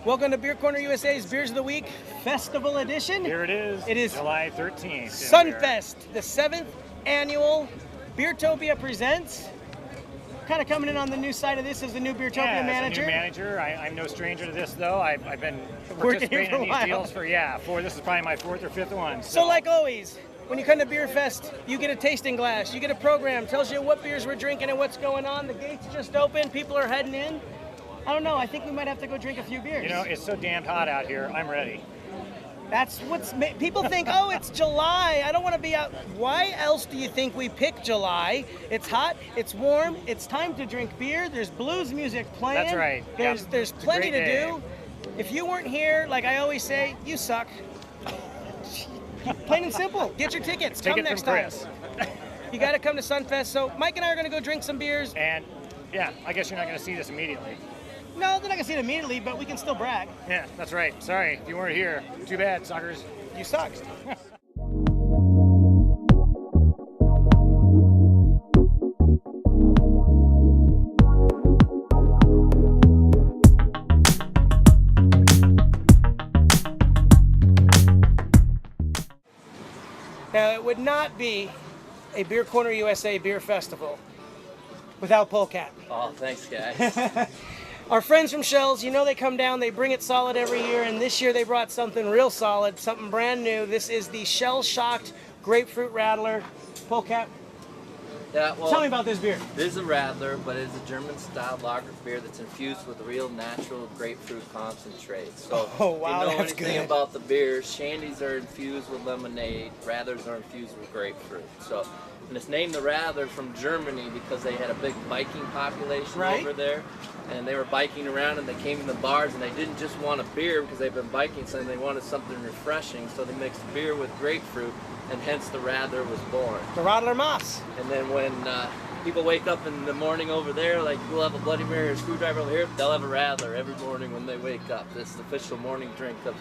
Welcome to Beer Corner USA's Beers of the Week Festival Edition. Here it is. It is July 13th. Sunfest, the 7th annual Beertopia presents. Kind of coming in on the new side of this as the new Beertopia manager. As a new manager. I'm no stranger to this, though. I've been Working here participating for a in these while. deals for this is probably my 4th or 5th one. So like always, when you come to Beer Fest, you get a tasting glass, you get a program, tells you what beers we're drinking and what's going on. The gates just open, people are heading in. I don't know, I think we might have to go drink a few beers. You know, it's so damned hot out here. I'm ready. That's what's people think, oh, it's July. I don't want to be out. Why else do you think we pick July? It's hot, it's warm, it's time to drink beer. There's blues music playing. That's right. There's plenty to do. If you weren't here, like I always say, you suck. Plain and simple. Get your tickets. Come next time. You got to come to Sunfest. So Mike and I are going to go drink some beers. And yeah, I guess you're not going to see this immediately. No, they're not going to see it immediately, but we can still brag. Yeah, that's right. Sorry if you weren't here. Too bad, suckers. You suck. Now, it would not be a Beer Corner USA beer festival without Polecat. Oh, thanks, guys. Our friends from Schell's, you know they come down, they bring it solid every year, and this year they brought something real solid, something brand new. This is the Schell Shocked Grapefruit Radler. Polecat, Yeah, well, tell me about this beer. It is a Radler, but it is a German-style lager beer that's infused with real natural grapefruit concentrate. So, Oh, wow, if you know that's anything good. about the beers, shandies are infused with lemonade, Radlers are infused with grapefruit. So, and it's named the Radler from Germany because they had a big biking population Right. over there, and they were biking around and they came to the bars and they didn't just want a beer because they've been biking, so they wanted something refreshing. So they mixed beer with grapefruit, and hence the Radler was born. The Radler Moss. And then when people wake up in the morning over there, like we'll have a Bloody Mary or screwdriver over here, they'll have a Radler every morning when they wake up. This is the official morning drink of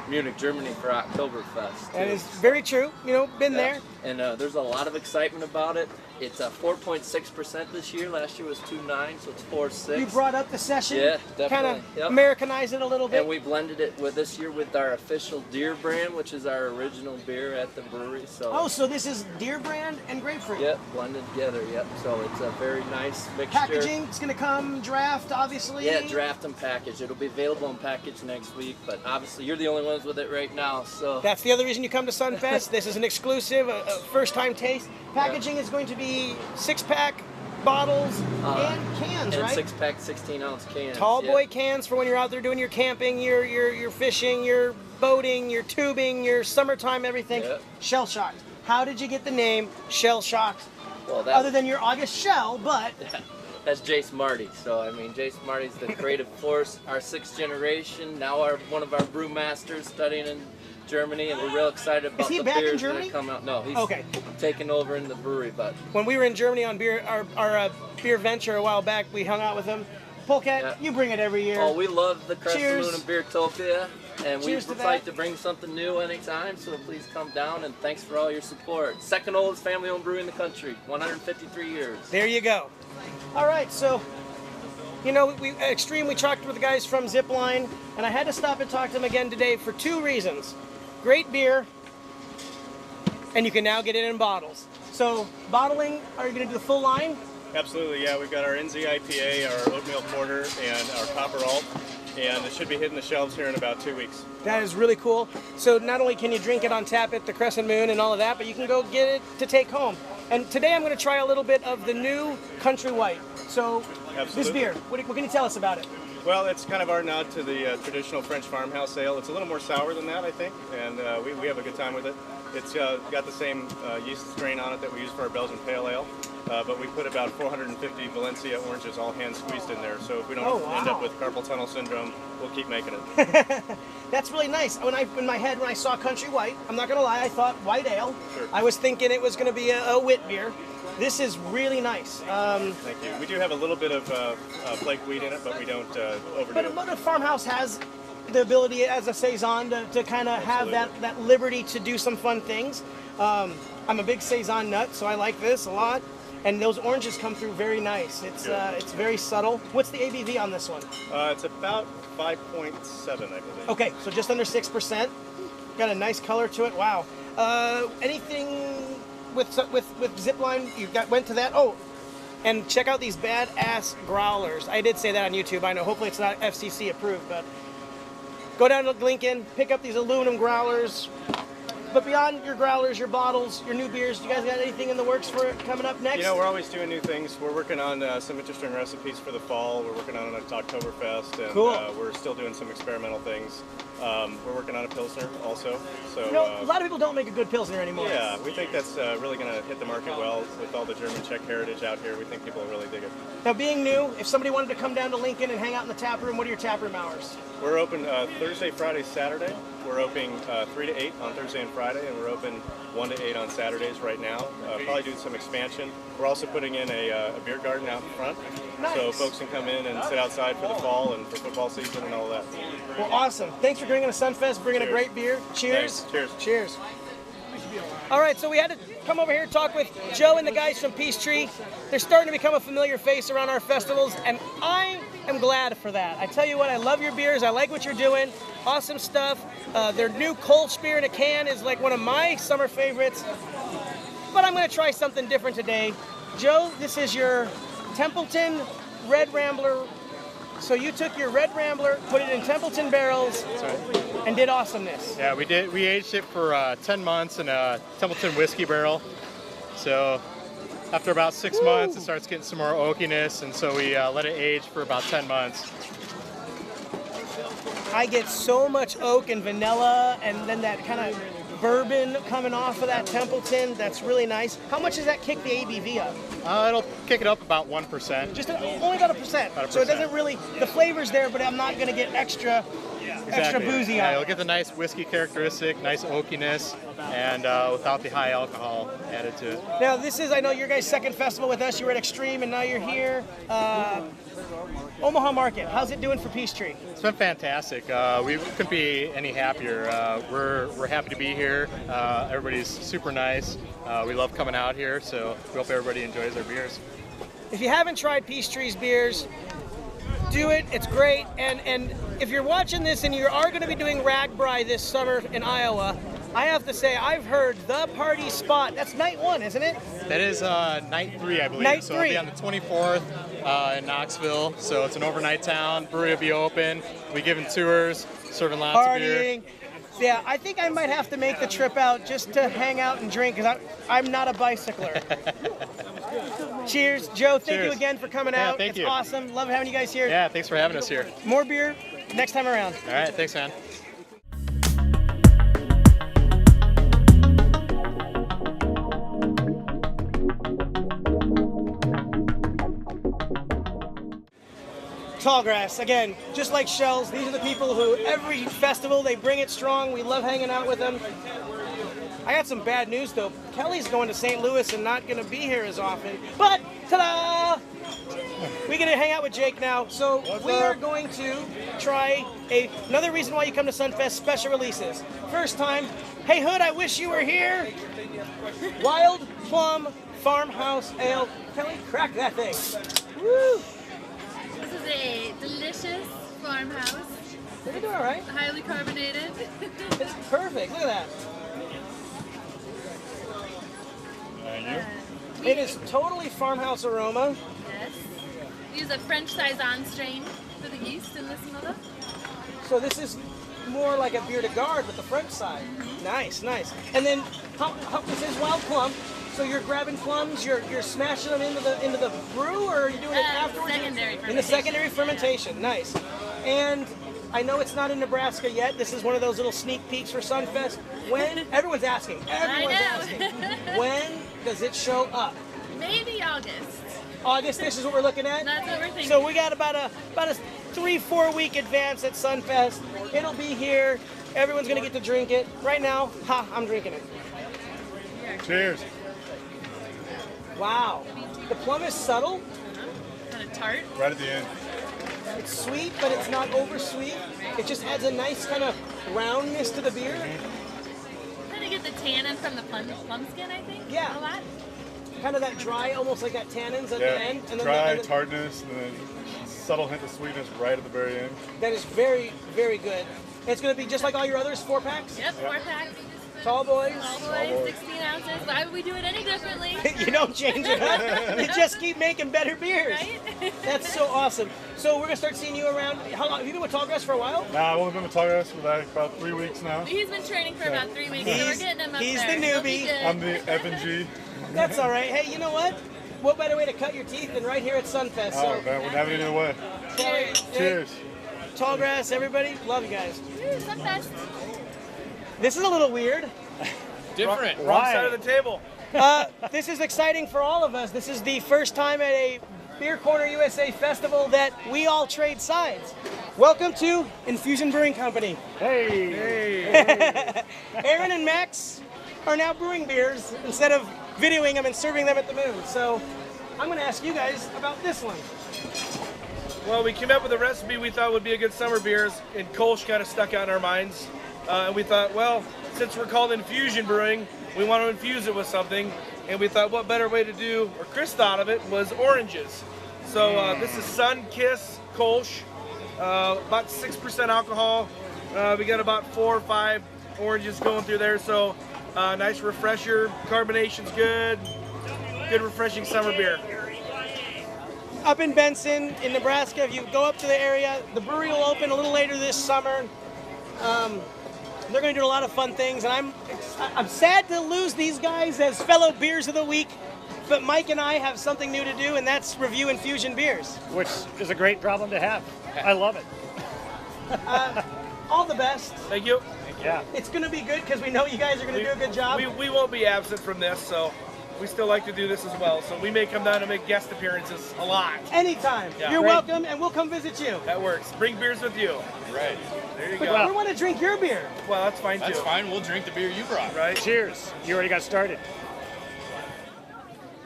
Munich, Germany for Oktoberfest. And it's very true, you know, been there. And there's a lot of excitement about it. It's 4.6% this year. Last year was 2.9, so it's 4.6. You brought up the session. Yeah, Kind definitely. of Yep. Americanized it a little bit. And we blended it with this year with our official Deer brand, which is our original beer at the brewery. So Oh, so this is Deer brand and grapefruit. yep, blended together. Yep. So it's a very nice mixture. Packaging, it's going to come draft, obviously. Yeah, draft and package. It'll be available in package next week, but obviously you're the only ones with it right now. So That's the other reason you come to Sunfest. This is an exclusive, a first-time taste. Packaging is going to be 6-pack bottles and cans, and right? 6-pack, 16-ounce cans. Tall yeah. boy cans for when you're out there doing your camping, your fishing, your boating, your tubing, your summertime, everything. Yep. Shell Shocked. How did you get the name Shell Shocked? Well, Other than your August shell, but that's Jace Marty. So I mean, Jace Marty's the creative force. Our 6th generation. Now one of our brewmasters studying in Germany, and we're real excited about he the back in beers that Germany? are coming out. No, he's Okay. taking over in the brewery, but when we were in Germany on our beer venture a while back, we hung out with him. Polecat, Yeah. you bring it every year. oh, we love the Crescent Cheers. Moon and Beertopia, and we Cheers to like that. to bring something new anytime. So please come down, and thanks for all your support. Second oldest family-owned brewery in the country, 153 years. There you go. All right, so, you know, we talked with the guys from Zipline, and I had to stop and talk to them again today for 2 reasons. Great beer, and you can now get it in bottles. So, bottling, are you going to do the full line? Absolutely, yeah. We've got our NZ IPA, our oatmeal porter, and our copper alt, and it should be hitting the shelves here in about 2 weeks. That is really cool. So not only can you drink it on tap at the Crescent Moon and all of that, but you can go get it to take home. And today I'm going to try a little bit of the new Country White. So this Absolutely. beer, what can you tell us about it? Well, it's kind of our nod to the traditional French farmhouse ale. It's a little more sour than that, I think, and we have a good time with it. It's got the same yeast strain on it that we use for our Belgian Pale Ale, but we put about 450 Valencia oranges all hand squeezed in there, so if we don't end up with carpal tunnel syndrome, we'll keep making it. That's really nice. In my head, when I saw Country White, I'm not going to lie, I thought white ale. Sure. I was thinking it was going to be a wit beer. This is really nice. Thank you. We do have a little bit of flake wheat in it, but we don't overdo it. But a farmhouse has the ability as a saison to kind of have that liberty to do some fun things. I'm a big saison nut, so I like this a lot. And those oranges come through very nice. It's very subtle. What's the ABV on this one? It's about 5.7, I believe. Okay, so just under 6%. Got a nice color to it. Wow. Anything with Zipline? You went to that? Oh, and check out these badass growlers. I did say that on YouTube. I know. Hopefully it's not FCC approved, but go down to Lincoln, pick up these aluminum growlers. But beyond your growlers, your bottles, your new beers, you guys got anything in the works for it coming up next? You know, we're always doing new things. We're working on some interesting recipes for the fall. We're working on an Oktoberfest, and cool. We're still doing some experimental things. We're working on a Pilsner also. So, you know, a lot of people don't make a good Pilsner anymore. Yeah, we think that's really going to hit the market well with all the German Czech heritage out here. We think people will really dig it. Now, being new, if somebody wanted to come down to Lincoln and hang out in the tap room, what are your tap room hours? We're open Thursday, Friday, Saturday. We're open 3 to 8 on Thursday and Friday, and we're open 1 to 8 on Saturdays right now. Probably doing some expansion. We're also putting in a beer garden out in front, nice. So folks can come in and sit outside for the fall and for football season and all that. Well, awesome. Thanks for bringing us Sunfest, bringing a great beer. Cheers. Thanks. Cheers. Cheers. All right, so we had to come over here and talk with Joe and the guys from Peachtree. They're starting to become a familiar face around our festivals, and I am glad for that. I tell you what, I love your beers. I like what you're doing. Awesome stuff. Their new Kolsch beer in a can is like one of my summer favorites. But I'm going to try something different today. Joe, this is your Templeton Red Rambler. So you took your Red Rambler, put it in Templeton barrels, and did awesomeness. Yeah, we did. We aged it for 10 months in a Templeton whiskey barrel. So after about 6 months, it starts getting some more oakiness, and so we let it age for about 10 months. I get so much oak and vanilla, and then that kind of bourbon coming off of that Templeton. That's really nice. How much does that kick the ABV up? It'll kick it up about 1%. Just only about a percent. So it doesn't really, the flavor's there, but I'm not going to get extra boozy on it. You'll get the nice whiskey characteristic, nice oakiness, and without the high alcohol added to it. Now this is, I know your guys' second festival with us. You were at Extreme and now you're here. Omaha Market, how's it doing for Peachtree? It's been fantastic. We couldn't be any happier. We're happy to be here. Everybody's super nice. We love coming out here, so we hope everybody enjoys our beers. If you haven't tried Peachtree's beers, do it. It's great. And if you're watching this and you are going to be doing Ragbri this summer in Iowa, I have to say I've heard the party spot. That's night 1, isn't it? That is night 3, I believe. Night so 3. It'll be on the 24th in Knoxville. So it's an overnight town. Brewery will be open. We're giving tours, serving lots of beer. Yeah, I think I might have to make the trip out just to hang out and drink because I'm not a bicycler. Cheers. Joe, thank you again for coming out. Thank you. It's awesome. Love having you guys here. Yeah, thanks for having us here. More beer next time around. All right, thanks, man. Tallgrass, again, just like Schell's, these are the people who every festival they bring it strong. We love hanging out with them. I got some bad news though. Kelly's going to St. Louis and not going to be here as often. But ta-da! We get to hang out with Jake now. So we are going to try another reason why you come to Sunfest, special releases. First time, hey Hood, I wish you were here. Wild Plum Farmhouse Ale. Kelly, crack that thing. Woo! This is a delicious farmhouse. They're doing all right. Highly carbonated. It's perfect. Look at that. Thank you. It is totally farmhouse aroma. Yes. We use a French Saison strain for the yeast in this mother. So this is more like a beer de garde with the French side. Nice, nice. And then this is wild plum. So you're grabbing plums, you're smashing them into the brew, or are you doing it afterwards? Secondary fermentation. In the secondary fermentation. Nice. And I know it's not in Nebraska yet. This is one of those little sneak peeks for Sunfest. When everyone's asking. When does it show up? Maybe August. August. This is what we're looking at. That's what we're thinking. So we got about a 3-4 week advance at Sunfest. It'll be here. Everyone's gonna get to drink it. Right now, I'm drinking it. Cheers. Wow. The plum is subtle. Kind of tart. Right at the end. It's sweet, but it's not over sweet. It just adds a nice kind of roundness to the beer. Kind of get the tannin from the plum skin, I think. Yeah. A lot. kind of that dry, almost like that tannins at the end. And then dry, and then, tartness, and then subtle hint of sweetness right at the very end. that is very, very good. It's going to be just like all your others, 4-packs? Yep, 4-pack. Tall boys? All boys, 16 ounces. Why would we do it any differently? You don't change it up. You just keep making better beers. Right? That's so awesome. So we're going to start seeing you around. How long? Have you been with Tallgrass for a while? Nah, I've only been with Tallgrass for like about 3 weeks now. He's been training for about 3 weeks, so we're getting him up He's there. the He'll be newbie. good. I'm the F&G. That's all right. Hey, you know what? What better way to cut your teeth than right here at Sunfest? Oh, man, wouldn't have it any other way. Cheers. Cheers. Tallgrass, everybody, love you guys. Woo, Sunfest. This is a little weird. Different. Wrong side of the table. This is exciting for all of us. This is the first time at a Beer Corner USA festival that we all trade sides. Welcome to Infusion Brewing Company. Hey. Aaron and Max are now brewing beers instead of videoing them and serving them at the moon. So I'm going to ask you guys about this one. Well, we came up with a recipe we thought would be a good summer beers, and Kolsch kind of stuck out in our minds. And we thought, well, since we're called Infusion Brewing, we want to infuse it with something. And we thought, what better way to do, or Chris thought of it, was oranges. So this is Sun Kiss Kolsch, about 6% alcohol. We got about 4 or 5 oranges going through there, so nice refresher. Carbonation's good. Good refreshing summer beer. Up in Benson, in Nebraska, if you go up to the area, the brewery will open a little later this summer. They're going to do a lot of fun things, and I'm sad to lose these guys as fellow Beers of the Week, but Mike and I have something new to do, and that's review Infusion beers. Which is a great problem to have. I love it. All the best. Thank you. Yeah. It's going to be good because we know you guys are going to do a good job. We won't be absent from this, so we still like to do this as well. So we may come down and make guest appearances a lot. Anytime. Yeah. You're Great. welcome, and we'll come visit you. That works. Bring beers with you. Right. There you But go. we want to drink your beer. Well, that's fine That's too. fine. We'll drink the beer you brought. Right? Cheers. You already got started.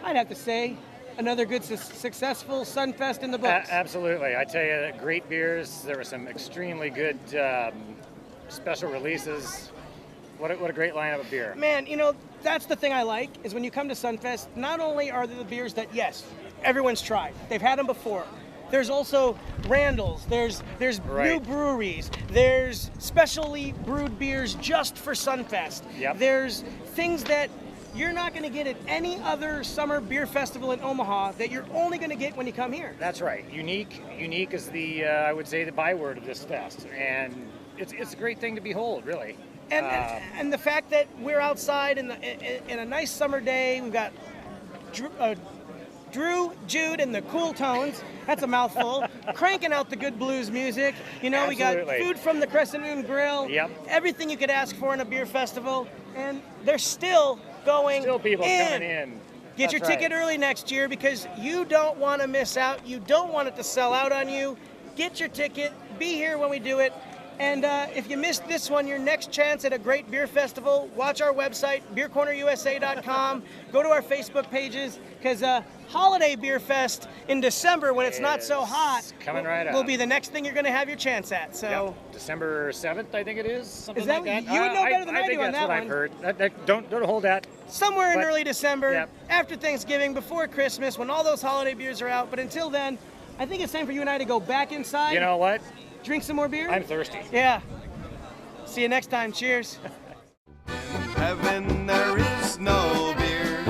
I'd have to say, another good, successful Sunfest in the books. Absolutely. I tell you, great beers. There were some extremely good special releases. What a great lineup of beer. Man, you know, that's the thing I like, is when you come to Sunfest, not only are there the beers that, yes, everyone's tried. They've had them before. There's also Randall's, there's new Right. breweries, there's specially brewed beers just for Sunfest. Yep. There's things that you're not going to get at any other summer beer festival in Omaha that you're only going to get when you come here. That's right. Unique is the, I would say, the byword of this fest. And it's a great thing to behold, really. And the fact that we're outside in a nice summer day, we've got Drew, Jude, and the Cool Tones. That's a mouthful. Cranking out the good blues music. You know, Absolutely. We got food from the Crescent Moon Grill. Yep. Everything you could ask for in a beer festival, and they're still going. Still people coming in. Get your ticket early next year because you don't want to miss out. You don't want it to sell out on you. Get your ticket. Be here when we do it. And if you missed this one, your next chance at a great beer festival, watch our website, beercornerusa.com. Go to our Facebook pages, because Holiday Beer Fest in December, when it's not so hot, coming right will up. be the next thing you're going to have your chance at. So, Yep. December 7th, I think it is. Something Is that like that. what- you would know better than I think do on that's that what one. I've heard. Don't hold that. somewhere in But- early December, Yep. after Thanksgiving, before Christmas, when all those holiday beers are out. But until then, I think it's time for you and I to go back inside, You know what? drink some more beer. I'm thirsty. Yeah. See you next time. Cheers. Heaven there is no beer.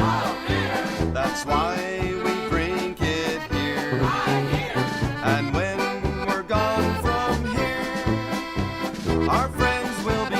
That's why we drink it here. And when we're gone from here, our friends will be